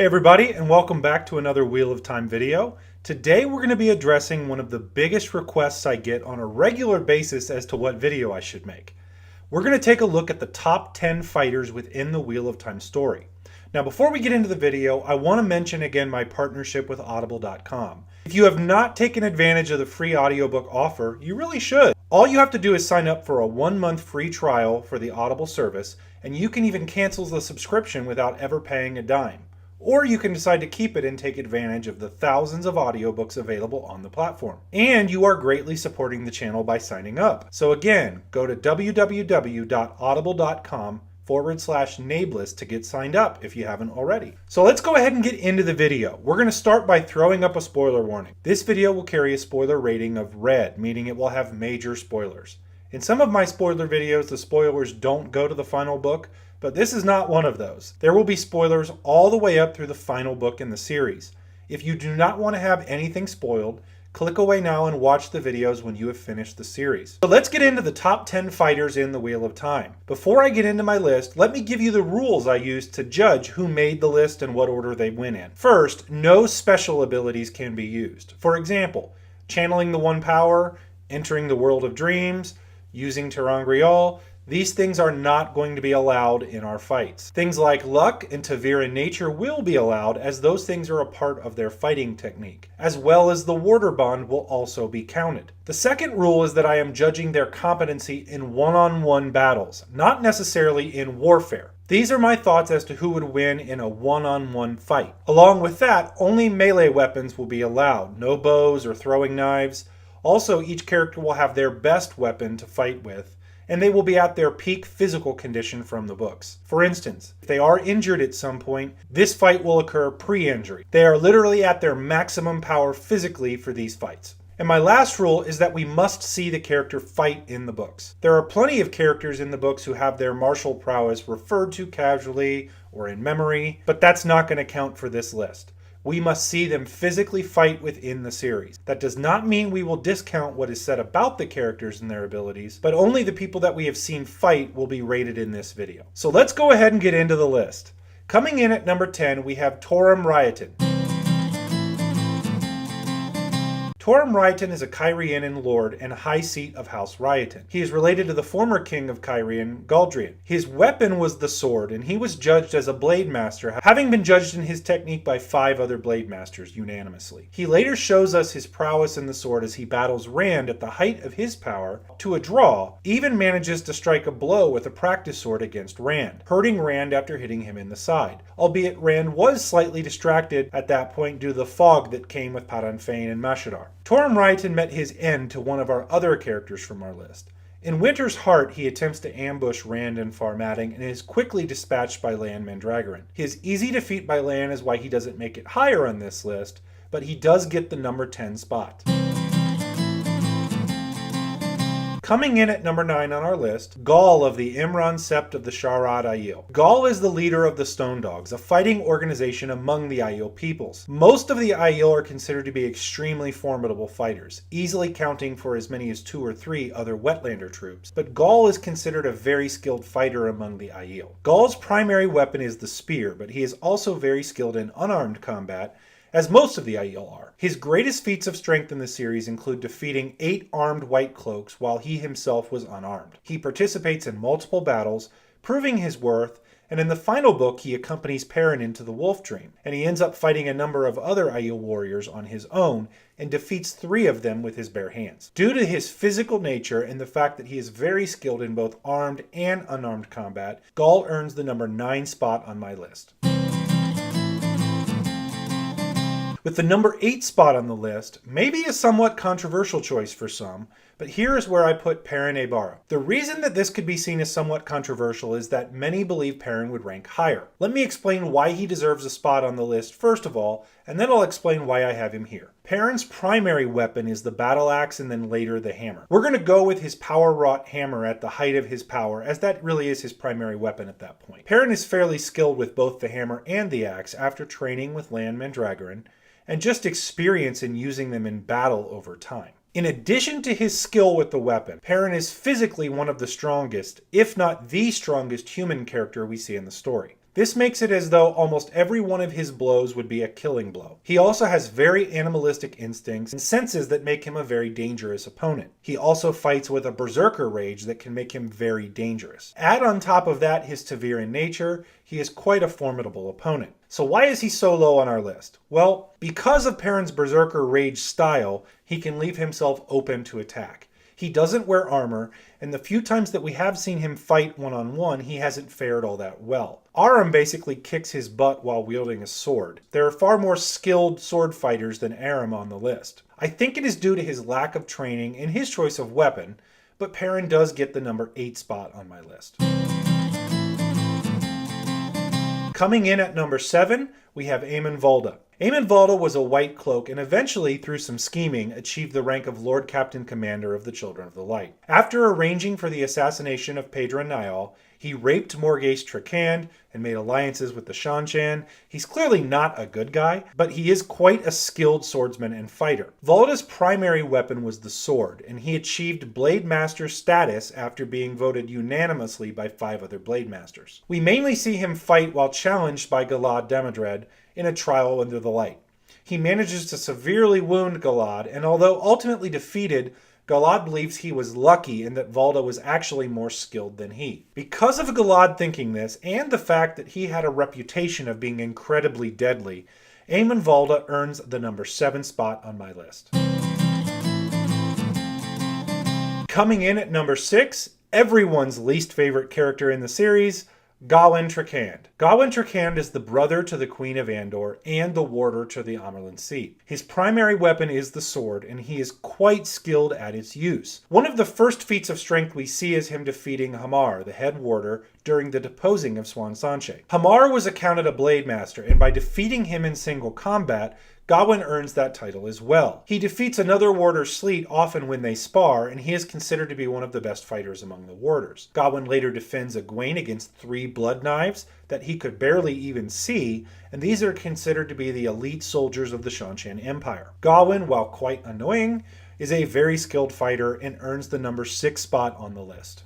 everybody, and welcome back to another Wheel of Time video. Today we're going to be addressing one of the biggest requests I get on a regular basis as to what video I should make. We're going to take a look at the top 10 fighters within the Wheel of Time story. Now before we get into the video, I want to mention again my partnership with audible.com. If you have not taken advantage of the free audiobook offer, you really should. All you have to do is sign up for a 1-month free trial for the Audible service, and you can even cancel the subscription without ever paying a dime. Or you can decide to keep it and take advantage of the thousands of audiobooks available on the platform. And you are greatly supporting the channel by signing up. So again, go to www.audible.com/Nablus to get signed up if you haven't already. So let's go ahead and get into the video. We're going to start by throwing up a spoiler warning. This video will carry a spoiler rating of red, meaning it will have major spoilers. In some of my spoiler videos, the spoilers don't go to the final book, but this is not one of those. There will be spoilers all the way up through the final book in the series. If you do not want to have anything spoiled, click away now and watch the videos when you have finished the series. So let's get into the top 10 fighters in the Wheel of Time. Before I get into my list, let me give you the rules I used to judge who made the list and what order they went in. First, no special abilities can be used. For example, channeling the One Power, entering the World of Dreams, using Terangrial. These things are not going to be allowed in our fights. Things like luck and Tavira nature will be allowed, as those things are a part of their fighting technique, as well as the Warder Bond will also be counted. The second rule is that I am judging their competency in one-on-one battles, not necessarily in warfare. These are my thoughts as to who would win in a one-on-one fight. Along with that, only melee weapons will be allowed, no bows or throwing knives. Also, each character will have their best weapon to fight with, and they will be at their peak physical condition from the books. For instance, if they are injured at some point, this fight will occur pre-injury. They are literally at their maximum power physically for these fights. And my last rule is that we must see the character fight in the books. There are plenty of characters in the books who have their martial prowess referred to casually or in memory, but that's not going to count for this list. We must see them physically fight within the series. That does not mean we will discount what is said about the characters and their abilities, but only the people that we have seen fight will be rated in this video. So let's go ahead and get into the list. Coming in at number 10, we have Torum Raiatan. Torum Raiatan is a Cairhienan lord and high seat of House Raiatan. He is related to the former king of Cairhien, Galdrian. His weapon was the sword, and he was judged as a blade master, having been judged in his technique by 5 other blade masters unanimously. He later shows us his prowess in the sword as he battles Rand at the height of his power to a draw, even manages to strike a blow with a practice sword against Rand, hurting Rand after hitting him in the side. Albeit Rand was slightly distracted at that point due to the fog that came with Paranfain and Mashadar. Torum Raiatan met his end to one of our other characters from our list. In Winter's Heart, he attempts to ambush Rand and Farmading and is quickly dispatched by Lan Mandragoran. His easy defeat by Lan is why he doesn't make it higher on this list, but he does get the number 10 spot. Coming in at number 9 on our list, Gaul of the Imran Sept of the Sharad Aiel. Gaul is the leader of the Stone Dogs, a fighting organization among the Aiel peoples. Most of the Aiel are considered to be extremely formidable fighters, easily counting for as many as 2 or 3 other Wetlander troops, but Gaul is considered a very skilled fighter among the Aiel. Gaul's primary weapon is the spear, but he is also very skilled in unarmed combat, as most of the Aiel are. His greatest feats of strength in the series include defeating 8 armed White Cloaks while he himself was unarmed. He participates in multiple battles, proving his worth, and in the final book he accompanies Perrin into the Wolf Dream, and he ends up fighting a number of other Aiel warriors on his own and defeats 3 of them with his bare hands. Due to his physical nature and the fact that he is very skilled in both armed and unarmed combat, Gaul earns the number 9 spot on my list. With the number 8 spot on the list, maybe a somewhat controversial choice for some, but here is where I put Perrin Aybara. The reason that this could be seen as somewhat controversial is that many believe Perrin would rank higher. Let me explain why he deserves a spot on the list first of all, and then I'll explain why I have him here. Perrin's primary weapon is the battle axe and then later the hammer. We're going to go with his power-wrought hammer at the height of his power, as that really is his primary weapon at that point. Perrin is fairly skilled with both the hammer and the axe after training with Lan Mandragoran, and just experience in using them in battle over time. In addition to his skill with the weapon, Perrin is physically one of the strongest, if not the strongest human character we see in the story. This makes it as though almost every one of his blows would be a killing blow. He also has very animalistic instincts and senses that make him a very dangerous opponent. He also fights with a berserker rage that can make him very dangerous. Add on top of that his Taviran nature, he is quite a formidable opponent. So why is he so low on our list? Well, because of Perrin's berserker rage style, he can leave himself open to attack. He doesn't wear armor, and the few times that we have seen him fight one-on-one, he hasn't fared all that well. Aram basically kicks his butt while wielding a sword. There are far more skilled sword fighters than Aram on the list. I think it is due to his lack of training and his choice of weapon, but Perrin does get the number 8 spot on my list. Coming in at number 7, we have Eamon Valda. Eamon Valda was a white cloak and eventually, through some scheming, achieved the rank of Lord Captain Commander of the Children of the Light. After arranging for the assassination of Pedro Niall, he raped Morghese Trakand and made alliances with the Shanshan. He's clearly not a good guy, but he is quite a skilled swordsman and fighter. Valda's primary weapon was the sword, and he achieved Blade Master status after being voted unanimously by 5 other Blade Masters. We mainly see him fight while challenged by Galad Demodred in a trial under the light. He manages to severely wound Galad, and although ultimately defeated, Galad believes he was lucky and that Valda was actually more skilled than he. Because of Galad thinking this, and the fact that he had a reputation of being incredibly deadly, Eamon Valda earns the number 7 spot on my list. Coming in at number 6, everyone's least favorite character in the series, Gawyn Trakand. Gawyn Trakand is the brother to the Queen of Andor and the warder to the Amyrlin seat. His primary weapon is the sword, and he is quite skilled at its use. One of the first feats of strength we see is him defeating Hamar, the head warder, during the deposing of Swan Sanche. Hamar was accounted a Blade Master, and by defeating him in single combat, Gawyn earns that title as well. He defeats another warder Sleet often when they spar, and he is considered to be one of the best fighters among the warders. Gawyn later defends Egwene against 3 blood knives that he could barely even see, and these are considered to be the elite soldiers of the Shanshan Empire. Gawyn, while quite annoying, is a very skilled fighter and earns the number 6 spot on the list.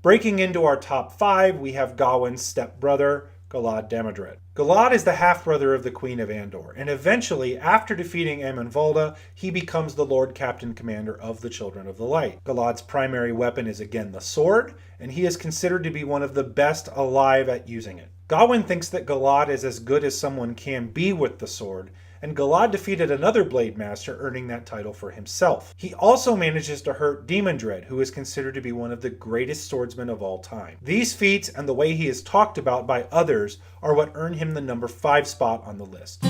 Breaking into our top 5, we have Gawyn's stepbrother, Galad Demodred. Galad is the half-brother of the Queen of Andor, and eventually, after defeating Eamon Valda, he becomes the Lord Captain Commander of the Children of the Light. Galad's primary weapon is again the sword, and he is considered to be one of the best alive at using it. Gawyn thinks that Galad is as good as someone can be with the sword, and Galad defeated another Blade Master, earning that title for himself. He also manages to hurt Demandred, who is considered to be one of the greatest swordsmen of all time. These feats and the way he is talked about by others are what earn him the number 5 spot on the list.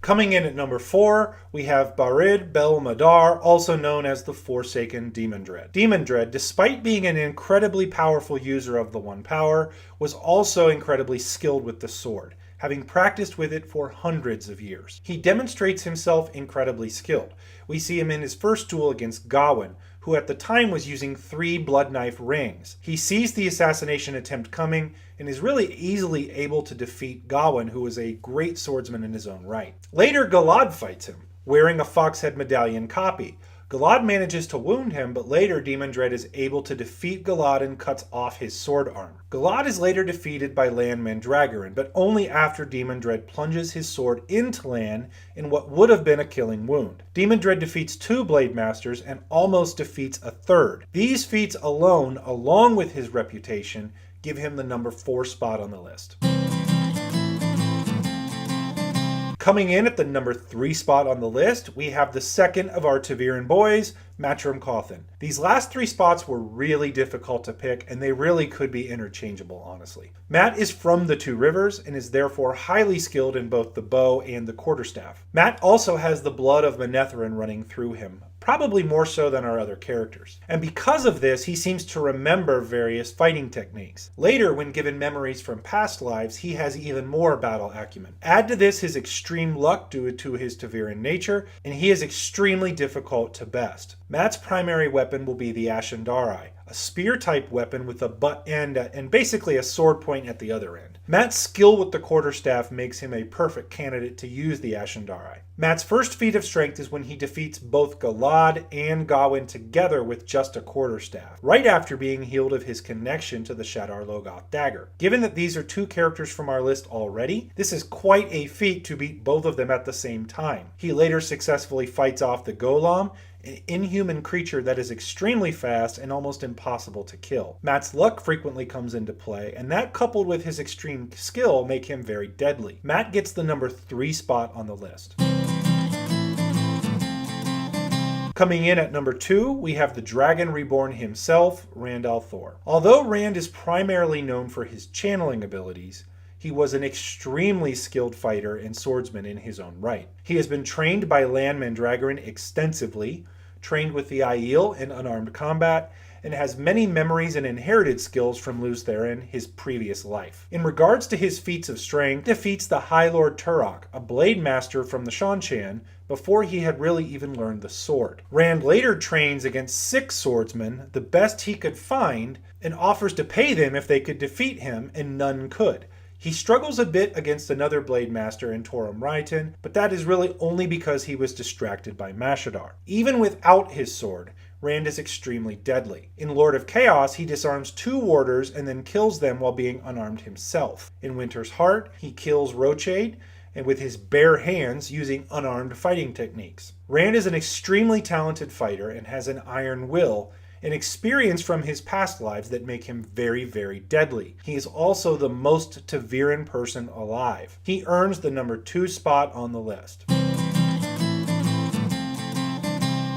Coming in at number 4, we have Barid Bel Madar, also known as the Forsaken Demandred. Demandred, despite being an incredibly powerful user of the One Power, was also incredibly skilled with the sword, having practiced with it for hundreds of years. He demonstrates himself incredibly skilled. We see him in his first duel against Gawyn, who at the time was using 3 blood knife rings. He sees the assassination attempt coming and is really easily able to defeat Gawyn, who is a great swordsman in his own right. Later, Galad fights him, wearing a Foxhead Medallion copy. Galad manages to wound him, but later Demandred is able to defeat Galad and cuts off his sword arm. Galad is later defeated by Lan Mandragoran, but only after Demandred plunges his sword into Lan in what would have been a killing wound. Demandred defeats 2 Blade Masters and almost defeats a 3rd. These feats alone, along with his reputation, give him the number 4 spot on the list. Coming in at the number 3 spot on the list, we have the second of our Taviran boys, Matrim Cauthon. These last 3 spots were really difficult to pick, and they really could be interchangeable, honestly. Mat is from the 2 Rivers and is therefore highly skilled in both the bow and the quarterstaff. Mat also has the blood of Manetheren running through him, probably more so than our other characters. And because of this, he seems to remember various fighting techniques. Later, when given memories from past lives, he has even more battle acumen. Add to this his extreme luck due to his Taviran nature, and he is extremely difficult to best. Mat's primary weapon will be the Ashendari, a spear-type weapon with a butt end and basically a sword point at the other end. Matt's skill with the quarterstaff makes him a perfect candidate to use the Ashendari. Matt's first feat of strength is when he defeats both Galad and Gawain together with just a quarterstaff, right after being healed of his connection to the Shadar Logoth dagger. Given that these are two characters from our list already, this is quite a feat to beat both of them at the same time. He later successfully fights off the Golem, an inhuman creature that is extremely fast and almost impossible to kill. Matt's luck frequently comes into play, and that coupled with his extreme skill make him very deadly. Matt gets the number 3 spot on the list. Coming in at number 2, we have the Dragon Reborn himself, Rand al'Thor. Although Rand is primarily known for his channeling abilities, he was an extremely skilled fighter and swordsman in his own right. He has been trained by Lan Mandragoran extensively, trained with the Aiel in unarmed combat, and has many memories and inherited skills from Lews Therin, his previous life. In regards to his feats of strength, he defeats the High Lord Turok, a blade master from the Shan-Chan, before he had really even learned the sword. Rand later trains against 6 swordsmen, the best he could find, and offers to pay them if they could defeat him, and none could. He struggles a bit against another blade master in Torum Raitan, but that is really only because he was distracted by Mashadar. Even without his sword, Rand is extremely deadly. In Lord of Chaos, he disarms 2 warders and then kills them while being unarmed himself. In Winter's Heart, he kills Rochade, and with his bare hands using unarmed fighting techniques. Rand is an extremely talented fighter and has an iron will, and experience from his past lives that make him very, very deadly. He is also the most Ta'Viran person alive. He earns the number 2 spot on the list.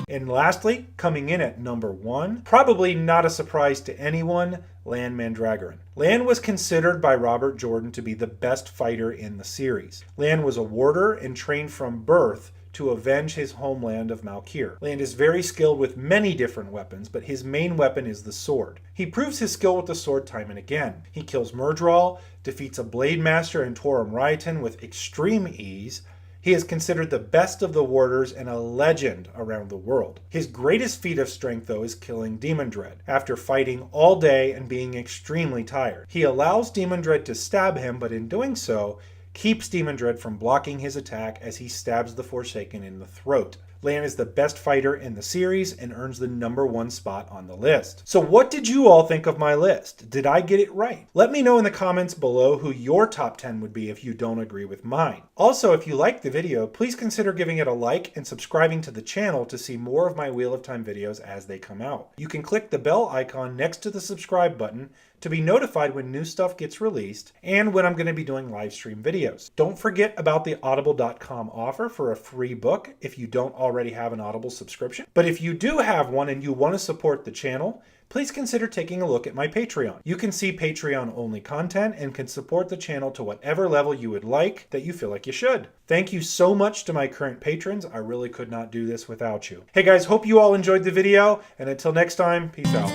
And lastly, coming in at number 1, probably not a surprise to anyone, Lan Mandragoran. Lan was considered by Robert Jordan to be the best fighter in the series. Lan was a warder and trained from birth to avenge his homeland of Malkir. Lan is very skilled with many different weapons, but his main weapon is the sword. He proves his skill with the sword time and again. He kills Myrddraal, defeats a blade master in Torum Raitan with extreme ease. He is considered the best of the warders and a legend around the world. His greatest feat of strength, though, is killing Demon Dread, after fighting all day and being extremely tired. He allows Demon Dread to stab him, but in doing so, keeps Demon Dread from blocking his attack as he stabs the Forsaken in the throat. Lan is the best fighter in the series and earns the number 1 spot on the list. So what did you all think of my list? Did I get it right? Let me know in the comments below who your top 10 would be if you don't agree with mine. Also, if you liked the video, please consider giving it a like and subscribing to the channel to see more of my Wheel of Time videos as they come out. You can click the bell icon next to the subscribe button to be notified when new stuff gets released and when I'm going to be doing live stream videos. Don't forget about the audible.com offer for a free book if you don't already have an Audible subscription. But if you do have one and you want to support the channel, please consider taking a look at my Patreon. You can see Patreon only content and can support the channel to whatever level you would like that you feel like you should. Thank you so much to my current patrons. I really could not do this without you. Hey guys, hope you all enjoyed the video, and until next time, peace out.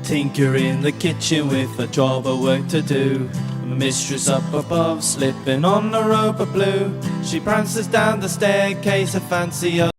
Tinker in the kitchen with a job of work to do. Mistress up above, slipping on a rope of blue. She prances down the staircase, a fancy